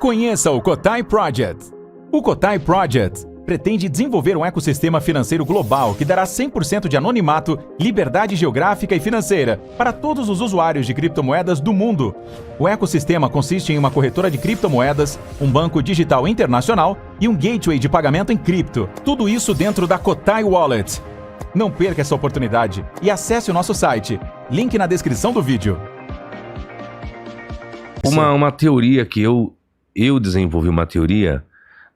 Conheça o Cotai Project. O Cotai Project pretende desenvolver um ecossistema financeiro global que dará 100% de anonimato, liberdade geográfica e financeira para todos os usuários de criptomoedas do mundo. O ecossistema consiste em uma corretora de criptomoedas, um banco digital internacional e um gateway de pagamento em cripto. Tudo isso dentro da Cotai Wallet. Não perca essa oportunidade e acesse o nosso site. Link na descrição do vídeo. Uma teoria que eu desenvolvi uma teoria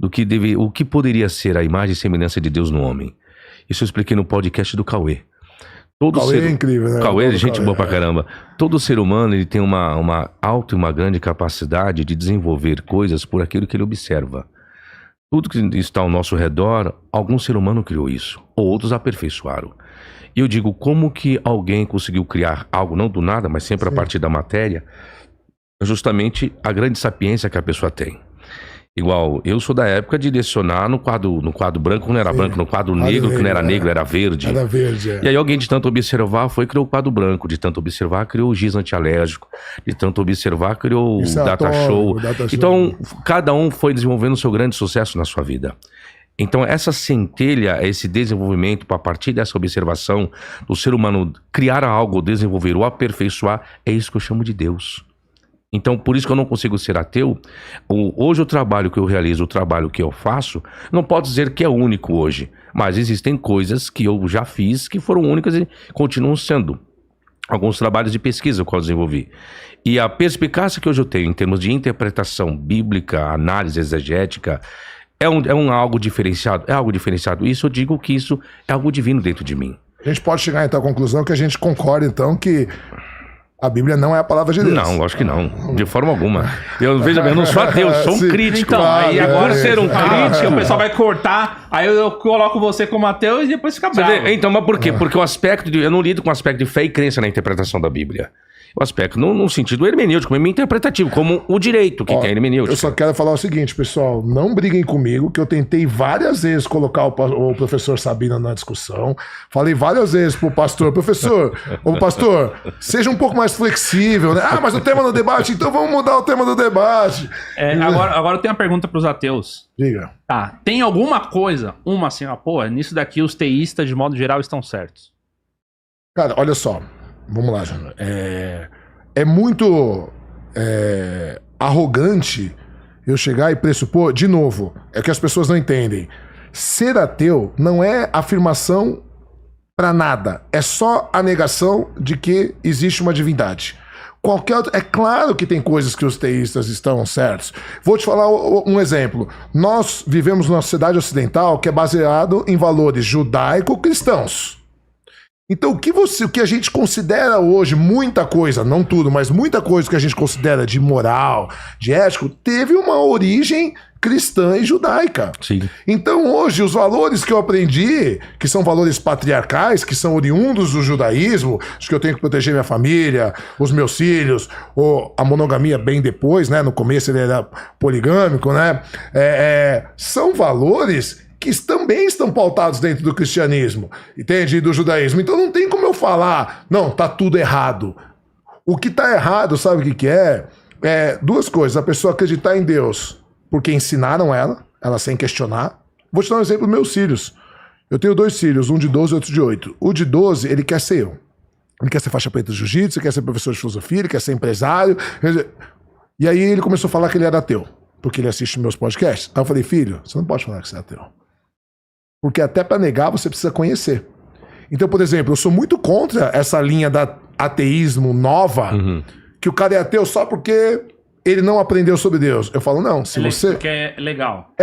do que o que poderia ser a imagem e semelhança de Deus no homem. Isso eu expliquei no podcast do Cauê. Cauê é incrível, né? Cauê é gente boa pra caramba. Todo ser humano ele tem uma alta e uma grande capacidade de desenvolver coisas por aquilo que ele observa. Tudo que está ao nosso redor, algum ser humano criou isso, ou outros aperfeiçoaram. E eu digo, como que alguém conseguiu criar algo, não do nada, mas sempre a partir da matéria, é justamente a grande sapiência que a pessoa tem. Igual, eu sou da época de lecionar no quadro branco não era branco, no quadro negro que não era negro, era verde. Era verde, E aí alguém de tanto observar criou o quadro branco, de tanto observar criou o giz antialérgico, de tanto observar criou o data show. Então, cada um foi desenvolvendo o seu grande sucesso na sua vida. Então, essa centelha, esse desenvolvimento, a partir dessa observação do ser humano criar algo, desenvolver ou aperfeiçoar, é isso que eu chamo de Deus. Então, por isso que eu não consigo ser ateu. Hoje o trabalho que eu realizo, o trabalho que eu faço, não pode dizer que é único hoje. Mas existem coisas que eu já fiz que foram únicas e continuam sendo. Alguns trabalhos de pesquisa que eu desenvolvi. E a perspicácia que hoje eu tenho em termos de interpretação bíblica, análise exegética, é algo diferenciado. É algo diferenciado. Isso eu digo que isso é algo divino dentro de mim. A gente pode chegar então à conclusão que a gente concorda então que a Bíblia não é a palavra de Deus. Não, lógico que não. De forma alguma. Veja bem, eu não sou ateu, eu sou um crítico. Então, aí agora ser um crítico, o pessoal vai cortar, aí eu coloco você como ateu e depois fica bravo. Então, mas por quê? Porque o aspecto eu não lido com o aspecto de fé e crença na interpretação da Bíblia. O aspecto no sentido hermenêutico, mesmo interpretativo, como o direito que tem hermenêutica. Eu só quero falar o seguinte, pessoal, não briguem comigo, que eu tentei várias vezes colocar o professor Sabino na discussão. Falei várias vezes pro pastor, professor, seja um pouco mais flexível, né? Ah, mas o tema do debate, então vamos mudar o tema do debate. Agora eu tenho uma pergunta pros ateus. Diga. Tá, tem alguma coisa, assim, nisso daqui os teístas, de modo geral, estão certos? Cara, olha só. Vamos lá, Jana. É muito arrogante eu chegar e pressupor, de novo, é que as pessoas não entendem. Ser ateu não é afirmação para nada. É só a negação de que existe uma divindade. É claro que tem coisas que os teístas estão certos. Vou te falar um exemplo. Nós vivemos numa sociedade ocidental que é baseado em valores judaico-cristãos. Então, o que a gente considera hoje, muita coisa, não tudo, mas muita coisa que a gente considera de moral, de ético, teve uma origem cristã e judaica. Sim. Então, hoje, os valores que eu aprendi, que são valores patriarcais, que são oriundos do judaísmo, acho que eu tenho que proteger minha família, os meus filhos, ou a monogamia bem depois, né? No começo ele era poligâmico, né? São valores que também estão pautados dentro do cristianismo, entende? E do judaísmo. Então não tem como eu falar, não, tá tudo errado. O que tá errado, sabe o que é? Duas coisas. A pessoa acreditar em Deus porque ensinaram ela sem questionar. Vou te dar um exemplo dos meus filhos. Eu tenho 2 filhos, um de 12 e outro de 8. O de 12, ele quer ser eu. Ele quer ser faixa preta de jiu-jitsu, ele quer ser professor de filosofia, ele quer ser empresário. E aí ele começou a falar que ele era ateu, porque ele assiste meus podcasts. Aí eu falei, filho, você não pode falar que você é ateu. Porque até para negar você precisa conhecer. Então, por exemplo, eu sou muito contra essa linha da ateísmo nova, que o cara é ateu só porque ele não aprendeu sobre Deus. Eu falo, não, se você... Porque é legal.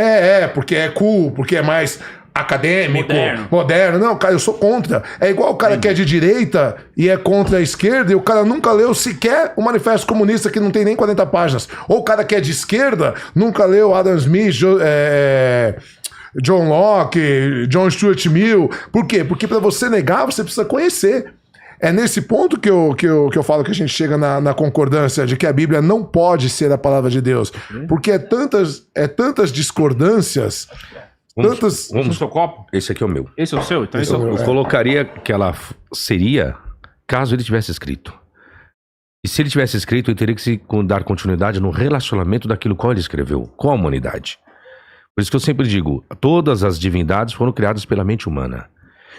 Porque é cool, porque é mais acadêmico, moderno. Não, cara, eu sou contra. É igual o cara que é de direita e é contra a esquerda e o cara nunca leu sequer o Manifesto Comunista, que não tem nem 40 páginas. Ou o cara que é de esquerda nunca leu Adam Smith, John Locke, John Stuart Mill. Por quê? Porque para você negar, você precisa conhecer. É nesse ponto que eu falo que a gente chega na concordância de que a Bíblia não pode ser a palavra de Deus. Porque é tantas discordâncias. Vamos no seu copo? Esse aqui é o meu. Esse é o seu? Então eu colocaria que ela seria caso ele tivesse escrito. E se ele tivesse escrito, ele teria que se dar continuidade no relacionamento daquilo qual ele escreveu, com a humanidade. Por isso que eu sempre digo, todas as divindades foram criadas pela mente humana.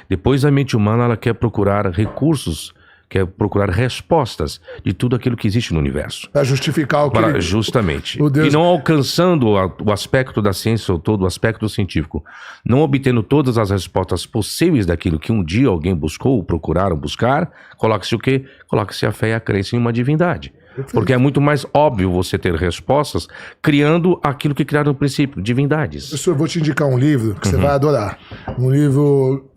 Depois a mente humana, ela quer procurar recursos, quer procurar respostas de tudo aquilo que existe no universo. Para justificar o que... Justamente. E não alcançando o aspecto da ciência ou todo o aspecto científico, não obtendo todas as respostas possíveis daquilo que um dia alguém buscou, procuraram buscar, coloque-se o quê? Coloque-se a fé e a crença em uma divindade. Porque é muito mais óbvio você ter respostas criando aquilo que criaram no princípio, divindades. Professor, eu vou te indicar um livro que você vai adorar. Um livro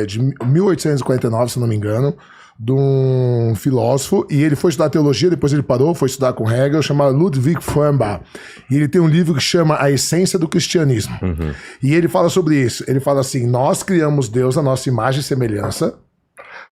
de 1849, se não me engano, de um filósofo, e ele foi estudar teologia, depois ele parou, foi estudar com Hegel, chamado Ludwig Feuerbach. E ele tem um livro que chama A Essência do Cristianismo. E ele fala sobre isso. Ele fala assim, nós criamos Deus à nossa imagem e semelhança,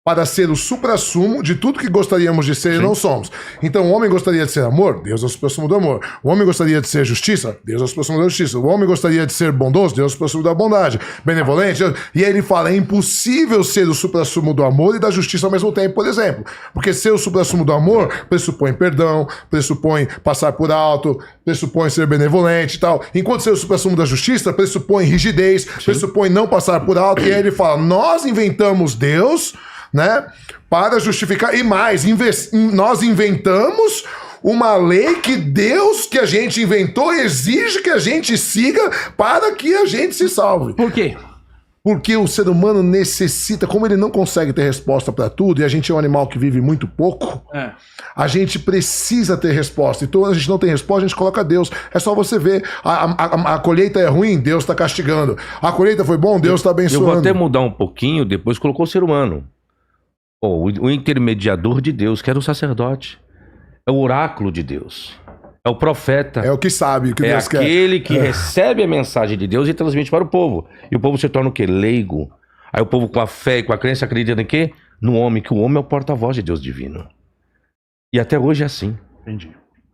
para ser o suprassumo de tudo que gostaríamos de ser e não somos. Então, o homem gostaria de ser amor, Deus é o suprassumo do amor. O homem gostaria de ser justiça, Deus é o suprassumo da justiça. O homem gostaria de ser bondoso, Deus é o suprassumo da bondade. Benevolente, e aí ele fala, é impossível ser o suprassumo do amor e da justiça ao mesmo tempo, por exemplo. Porque ser o suprassumo do amor pressupõe perdão, pressupõe passar por alto, pressupõe ser benevolente e tal. Enquanto ser o suprassumo da justiça pressupõe rigidez, pressupõe não passar por alto. E aí ele fala, nós inventamos Deus, né, para justificar, e mais, nós inventamos uma lei que Deus que a gente inventou exige que a gente siga para que a gente se salve. Por quê? Porque o ser humano necessita, como ele não consegue ter resposta para tudo, e a gente é um animal que vive muito pouco, a gente precisa ter resposta. Então, a gente não tem resposta, a gente coloca Deus. É só você ver, a colheita é ruim, Deus está castigando. A colheita foi bom, Deus está abençoando. Eu vou até mudar um pouquinho, depois colocou o ser humano. O intermediador de Deus, que era o sacerdote. É o oráculo de Deus. É o profeta. É o que sabe o que Deus quer. É aquele que recebe a mensagem de Deus e transmite para o povo. E o povo se torna o quê? Leigo. Aí o povo com a fé e com a crença acredita em quê? No homem, que o homem é o porta-voz de Deus divino. E até hoje é assim. Entendi.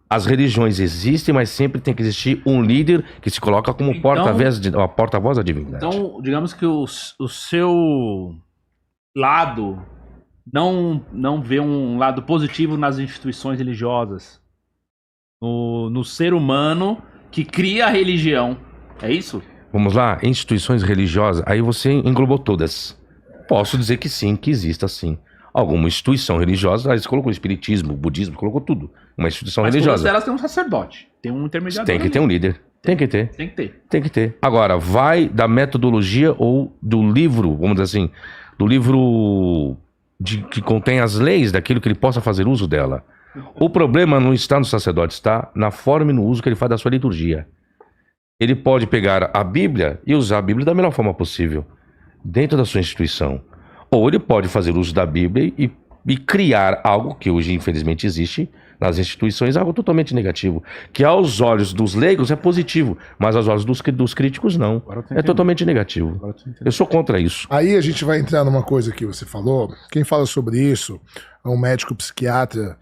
As religiões existem, mas sempre tem que existir um líder que se coloca como porta-voz da divindade. Então, digamos que o seu lado não vê um lado positivo nas instituições religiosas, no ser humano que cria a religião. É isso? Vamos lá, instituições religiosas, aí você englobou todas. Posso dizer que sim, que exista sim. Alguma instituição religiosa, aí você colocou o espiritismo, o budismo, colocou tudo. Uma instituição religiosa. Mas todas elas têm um sacerdote, tem um intermediador. Tem que ter um líder. Tem que ter. Tem que ter. Tem que ter. Agora, vai da metodologia ou do livro, vamos dizer assim, do livro que contém as leis daquilo que ele possa fazer uso dela. O problema não está no sacerdote, está na forma e no uso que ele faz da sua liturgia. Ele pode pegar a Bíblia e usar a Bíblia da melhor forma possível, dentro da sua instituição. Ou ele pode fazer uso da Bíblia e criar algo que hoje, infelizmente, existe nas instituições, algo totalmente negativo. Que aos olhos dos leigos é positivo, mas aos olhos dos críticos não. É totalmente negativo. Eu sou contra isso. Aí a gente vai entrar numa coisa que você falou. Quem fala sobre isso é um médico psiquiatra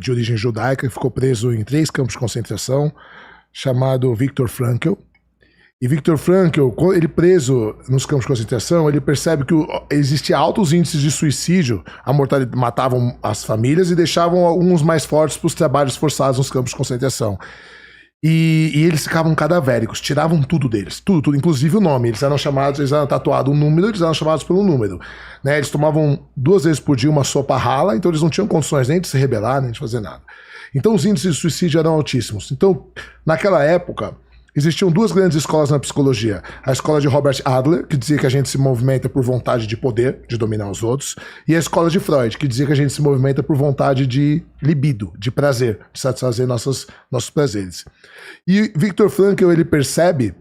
de origem judaica que ficou preso em 3 campos de concentração, chamado Viktor Frankl. E Viktor Frankl, ele preso nos campos de concentração, ele percebe que existia altos índices de suicídio, a mortalidade, matavam as famílias e deixavam alguns mais fortes para os trabalhos forçados nos campos de concentração. E eles ficavam cadavéricos, tiravam tudo deles, tudo, inclusive o nome. Eles eram tatuados um número, eles eram chamados pelo número. Né? Eles tomavam 2 vezes por dia uma sopa rala, então eles não tinham condições nem de se rebelar, nem de fazer nada. Então os índices de suicídio eram altíssimos. Então, naquela época, existiam 2 grandes escolas na psicologia. A escola de Robert Adler, que dizia que a gente se movimenta por vontade de poder, de dominar os outros, e a escola de Freud, que dizia que a gente se movimenta por vontade de libido, de prazer, de satisfazer nossos prazeres. E Viktor Frankl, ele percebe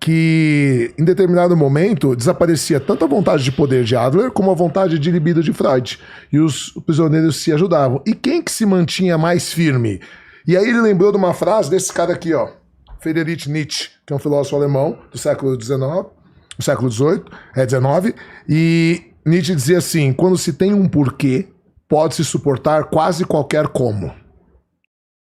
que em determinado momento desaparecia tanto a vontade de poder de Adler como a vontade de libido de Freud. E os prisioneiros se ajudavam. E quem que se mantinha mais firme? E aí ele lembrou de uma frase desse cara aqui, ó. Friedrich Nietzsche, que é um filósofo alemão do século XVIII, e Nietzsche dizia assim, quando se tem um porquê, pode-se suportar quase qualquer como.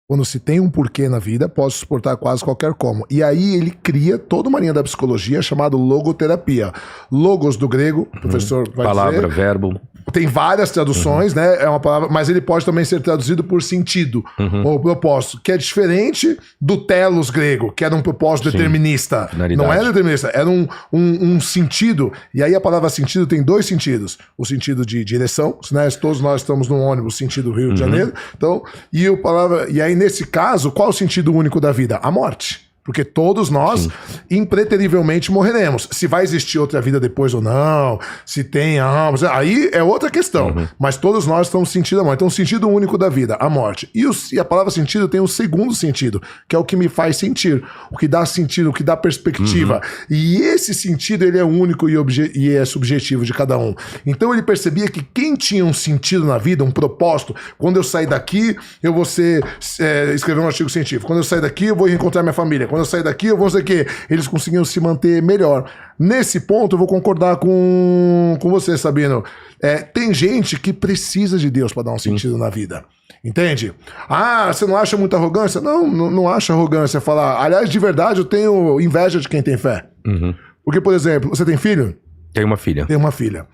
Quando se tem um porquê na vida, pode suportar quase qualquer como. E aí ele cria toda uma linha da psicologia chamada logoterapia. Logos do grego, o professor vai palavra, dizer. verbo. Tem várias traduções, né? É uma palavra, mas ele pode também ser traduzido por sentido ou propósito, que é diferente do telos grego, que era um propósito determinista. Finalidade. Não era determinista, era um sentido. E aí a palavra sentido tem dois sentidos. O sentido de direção, né? Todos nós estamos num ônibus sentido Rio de Janeiro. Então, e aí nesse caso, qual o sentido único da vida? A morte. Porque todos nós, impreterivelmente, morreremos. Se vai existir outra vida depois ou não, se tem almas, aí é outra questão. Mas todos nós estamos sentindo a morte. Então, o sentido único da vida, a morte. E a palavra sentido tem um segundo sentido, que é o que me faz sentir, o que dá sentido, o que dá perspectiva. E esse sentido, ele é único e é subjetivo de cada um. Então, ele percebia que quem tinha um sentido na vida, um propósito, quando eu sair daqui, eu vou escrever um artigo científico. Quando eu sair daqui, eu vou reencontrar minha família. Quando eu sair daqui, eu vou dizer que eles conseguiam se manter melhor. Nesse ponto, eu vou concordar com você, Sabino. Tem gente que precisa de Deus para dar um sentido na vida. Entende? Ah, você não acha muita arrogância? Não acho arrogância falar. Aliás, de verdade, eu tenho inveja de quem tem fé. Porque, por exemplo, você tem filho? Tenho uma filha. Tenho uma filha.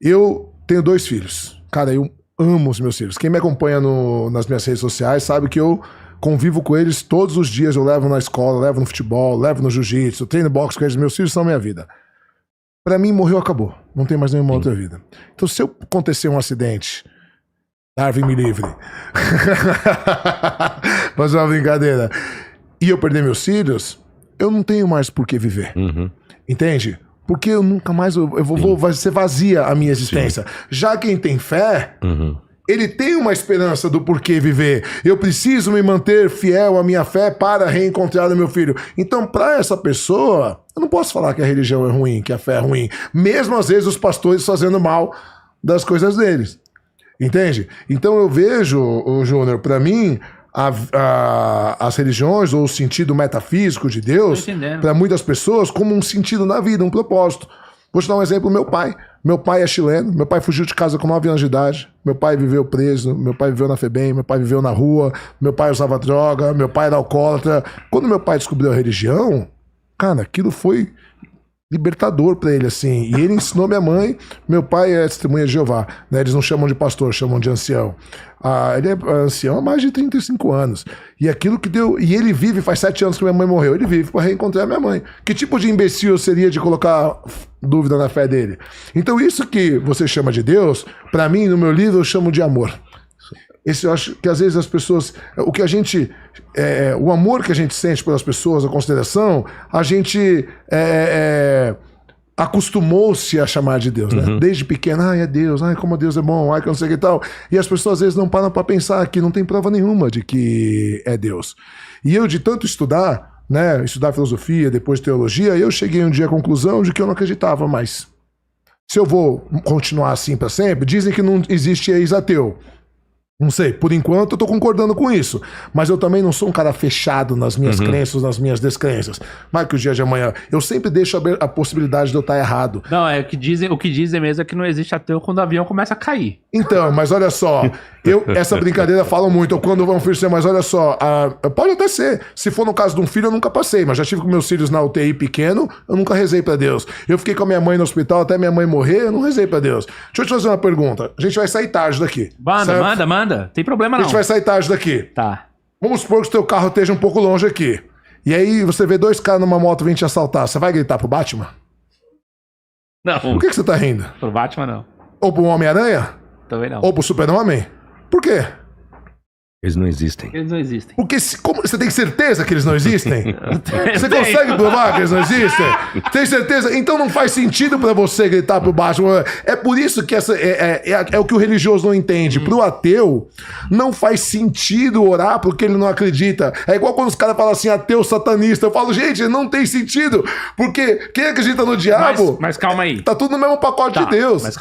Eu tenho 2 filhos. Cara, eu amo os meus filhos. Quem me acompanha nas minhas redes sociais sabe que eu convivo com eles todos os dias, eu levo na escola, levo no futebol, levo no jiu-jitsu, treino boxe com eles, meus filhos são minha vida. Pra mim, morreu, acabou. Não tem mais nenhuma outra vida. Então, se acontecer um acidente, Darwin me livre. Fazer uma brincadeira. E eu perder meus filhos, eu não tenho mais por que viver. Entende? Porque eu nunca mais, vai ser vazia a minha existência. Já quem tem fé... Ele tem uma esperança do porquê viver. Eu preciso me manter fiel à minha fé para reencontrar o meu filho. Então, para essa pessoa, eu não posso falar que a religião é ruim, que a fé é ruim. Mesmo, às vezes, os pastores fazendo mal das coisas deles. Entende? Então, eu vejo, Júnior, para mim, as religiões ou o sentido metafísico de Deus, para muitas pessoas, como um sentido na vida, um propósito. Vou te dar um exemplo, meu pai. Meu pai é chileno, meu pai fugiu de casa com 9 anos de idade, meu pai viveu preso, meu pai viveu na FEBEM, meu pai viveu na rua, meu pai usava droga, meu pai era alcoólatra. Quando meu pai descobriu a religião, cara, aquilo foi libertador pra ele, assim. E ele ensinou minha mãe, meu pai é testemunha de Jeová, né? Eles não chamam de pastor, chamam de ancião. Ele é ancião há mais de 35 anos. E aquilo que deu... E ele vive, faz 7 anos que minha mãe morreu, ele vive para reencontrar minha mãe. Que tipo de imbecil eu seria de colocar dúvida na fé dele? Então isso que você chama de Deus, para mim, no meu livro, eu chamo de amor. Esse eu acho que às vezes as pessoas... o amor que a gente sente pelas pessoas, a consideração, a gente acostumou-se a chamar de Deus, né? Desde pequeno, é Deus, como Deus é bom, que eu não sei o que e tal. E as pessoas às vezes não param para pensar que não tem prova nenhuma de que é Deus. E eu, de tanto estudar, né, estudar filosofia, depois teologia, eu cheguei um dia à conclusão de que eu não acreditava mais. Se eu vou continuar assim para sempre, dizem que não existe ex-ateu. Não sei, por enquanto eu tô concordando com isso. Mas eu também não sou um cara fechado nas minhas crenças, nas minhas descrenças. Mas que o dia de amanhã, eu sempre deixo a possibilidade de eu estar errado. Não, o que dizem mesmo é que não existe ateu quando o avião começa a cair. Então, mas olha só, essa brincadeira fala muito, ou quando vão filho ser, mas olha só, pode até ser. Se for no caso de um filho, eu nunca passei, mas já tive com meus filhos na UTI pequeno, eu nunca rezei pra Deus. Eu fiquei com a minha mãe no hospital, até minha mãe morrer, eu não rezei pra Deus. Deixa eu te fazer uma pergunta. A gente vai sair tarde daqui. Manda. Tem problema não. A gente vai sair tarde daqui. Tá. Vamos supor que o teu carro esteja um pouco longe aqui. E aí você vê 2 caras numa moto vindo te assaltar. Você vai gritar pro Batman? Não. Por que você tá rindo? Pro Batman não. Ou pro Homem-Aranha? Também não. Ou pro Super-Homem? Por quê? Eles não existem. Eles não existem. Porque você tem certeza que eles não existem? Você consegue provar que eles não existem? Tem certeza? Então não faz sentido pra você gritar pro Batman. É por isso que é o que o religioso não entende. Pro ateu, não faz sentido orar porque ele não acredita. É igual quando os caras falam assim, ateu satanista. Eu falo, gente, não tem sentido. Porque quem acredita no diabo... Mas calma aí. Tá tudo no mesmo pacote de Deus. Mas